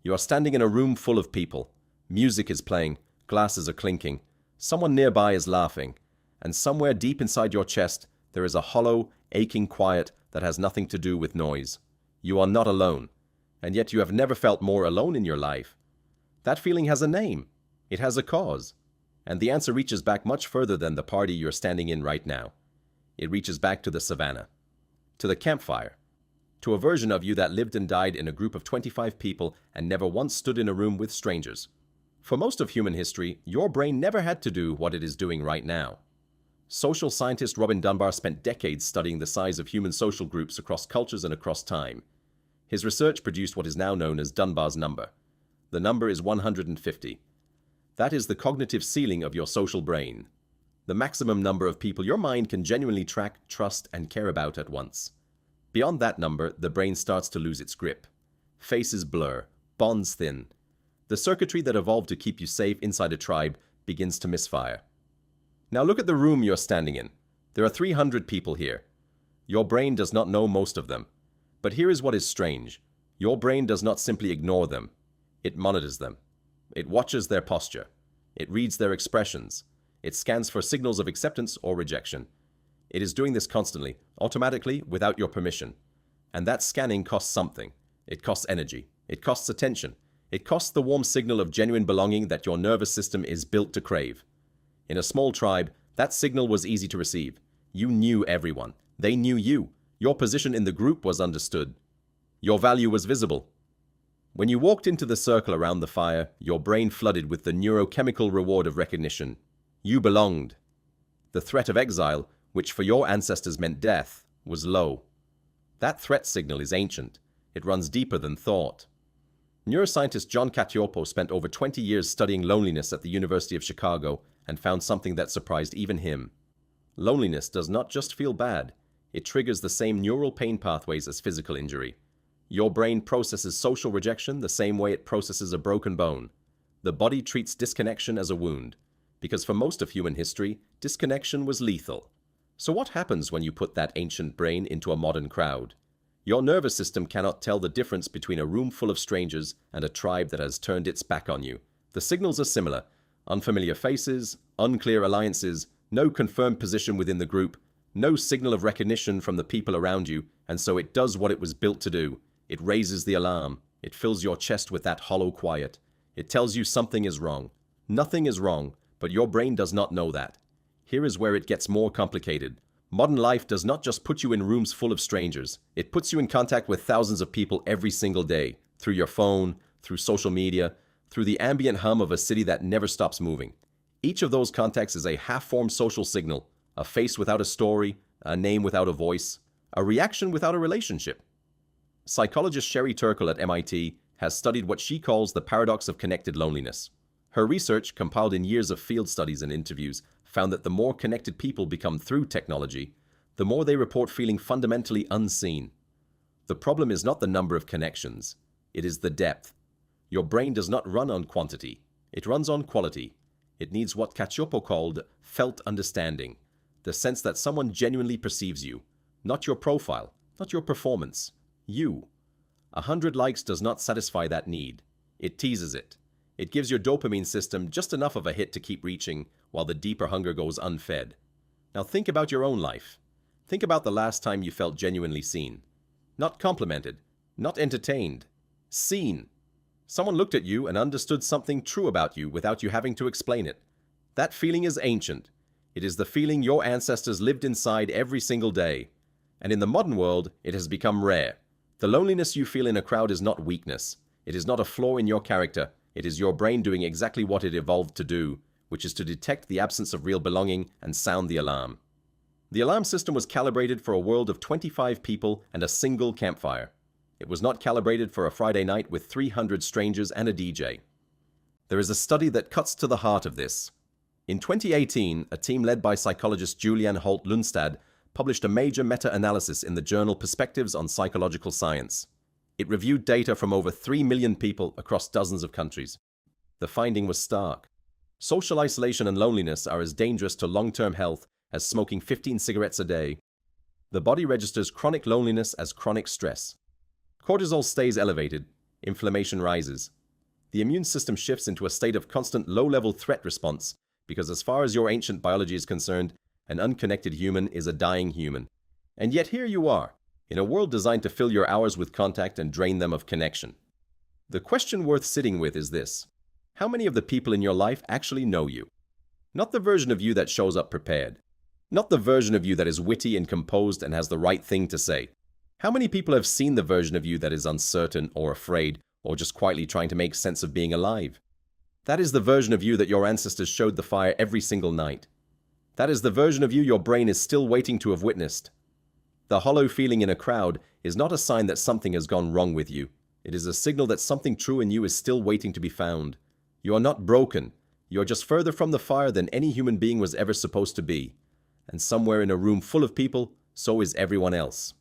You are standing in a room full of people. Music is playing, glasses are clinking, someone nearby is laughing, and somewhere deep inside your chest there is a hollow, aching quiet that has nothing to do with noise. You are not alone, and yet you have never felt more alone in your life. That feeling has a name. It has a cause. And the answer reaches back much further than the party you're standing in right now. It reaches back to the savannah, to the campfire, to a version of you that lived and died in a group of 25 people and never once stood in a room with strangers. For most of human history, your brain never had to do what it is doing right now. Social scientist Robin Dunbar spent decades studying the size of human social groups across cultures and across time. His research produced what is now known as Dunbar's number. The number is 150. That is the cognitive ceiling of your social brain. The maximum number of people your mind can genuinely track, trust, and care about at once. Beyond that number, the brain starts to lose its grip. Faces blur, bonds thin. The circuitry that evolved to keep you safe inside a tribe begins to misfire. Now look at the room you're standing in. There are 300 people here. Your brain does not know most of them. But here is what is strange. Your brain does not simply ignore them. It monitors them. It watches their posture. It reads their expressions. It scans for signals of acceptance or rejection. It is doing this constantly, automatically, without your permission. And that scanning costs something. It costs energy. It costs attention. It costs the warm signal of genuine belonging that your nervous system is built to crave. In a small tribe, that signal was easy to receive. You knew everyone. They knew you. Your position in the group was understood. Your value was visible. When you walked into the circle around the fire, your brain flooded with the neurochemical reward of recognition. You belonged. The threat of exile, which for your ancestors meant death, was low. That threat signal is ancient. It runs deeper than thought. Neuroscientist John Cacioppo spent over 20 years studying loneliness at the University of Chicago and found something that surprised even him. Loneliness does not just feel bad. It triggers the same neural pain pathways as physical injury. Your brain processes social rejection the same way it processes a broken bone. The body treats disconnection as a wound, because for most of human history, disconnection was lethal. So what happens when you put that ancient brain into a modern crowd? Your nervous system cannot tell the difference between a room full of strangers and a tribe that has turned its back on you. The signals are similar. Unfamiliar faces, unclear alliances, no confirmed position within the group, no signal of recognition from the people around you, and so it does what it was built to do. It raises the alarm. It fills your chest with that hollow quiet. It tells you something is wrong. Nothing is wrong, but your brain does not know that. Here is where it gets more complicated. Modern life does not just put you in rooms full of strangers. It puts you in contact with thousands of people every single day, through your phone, through social media, through the ambient hum of a city that never stops moving. Each of those contacts is a half-formed social signal, a face without a story, a name without a voice, a reaction without a relationship. Psychologist Sherry Turkle at MIT has studied what she calls the paradox of connected loneliness. Her research, compiled in years of field studies and interviews, found that the more connected people become through technology, the more they report feeling fundamentally unseen. The problem is not the number of connections, it is the depth. Your brain does not run on quantity, it runs on quality. It needs what Cacioppo called felt understanding, the sense that someone genuinely perceives you, not your profile, not your performance, you. 100 likes does not satisfy that need. It teases it. It gives your dopamine system just enough of a hit to keep reaching while the deeper hunger goes unfed. Now think about your own life. Think about the last time you felt genuinely seen. Not complimented, not entertained. Seen. Someone looked at you and understood something true about you without you having to explain it. That feeling is ancient. It is the feeling your ancestors lived inside every single day. And in the modern world, it has become rare. The loneliness you feel in a crowd is not weakness. It is not a flaw in your character. It is your brain doing exactly what it evolved to do, which is to detect the absence of real belonging and sound the alarm. The alarm system was calibrated for a world of 25 people and a single campfire. It was not calibrated for a Friday night with 300 strangers and a DJ. There is a study that cuts to the heart of this. In 2018, a team led by psychologist Julianne Holt-Lundstad published a major meta-analysis in the journal Perspectives on Psychological Science. It reviewed data from over 3 million people across dozens of countries. The finding was stark. Social isolation and loneliness are as dangerous to long-term health as smoking 15 cigarettes a day. The body registers chronic loneliness as chronic stress. Cortisol stays elevated. inflammation rises. The immune system shifts into a state of constant low-level threat response because as far as your ancient biology is concerned, an unconnected human is a dying human. And yet here you are, in a world designed to fill your hours with contact and drain them of connection. The question worth sitting with is this: how many of the people in your life actually know you? Not the version of you that shows up prepared. Not the version of you that is witty and composed and has the right thing to say. How many people have seen the version of you that is uncertain or afraid or just quietly trying to make sense of being alive? That is the version of you that your ancestors showed the fire every single night. That is the version of you your brain is still waiting to have witnessed. The hollow feeling in a crowd is not a sign that something has gone wrong with you. It is a signal that something true in you is still waiting to be found. You are not broken. You are just further from the fire than any human being was ever supposed to be. And somewhere in a room full of people, so is everyone else.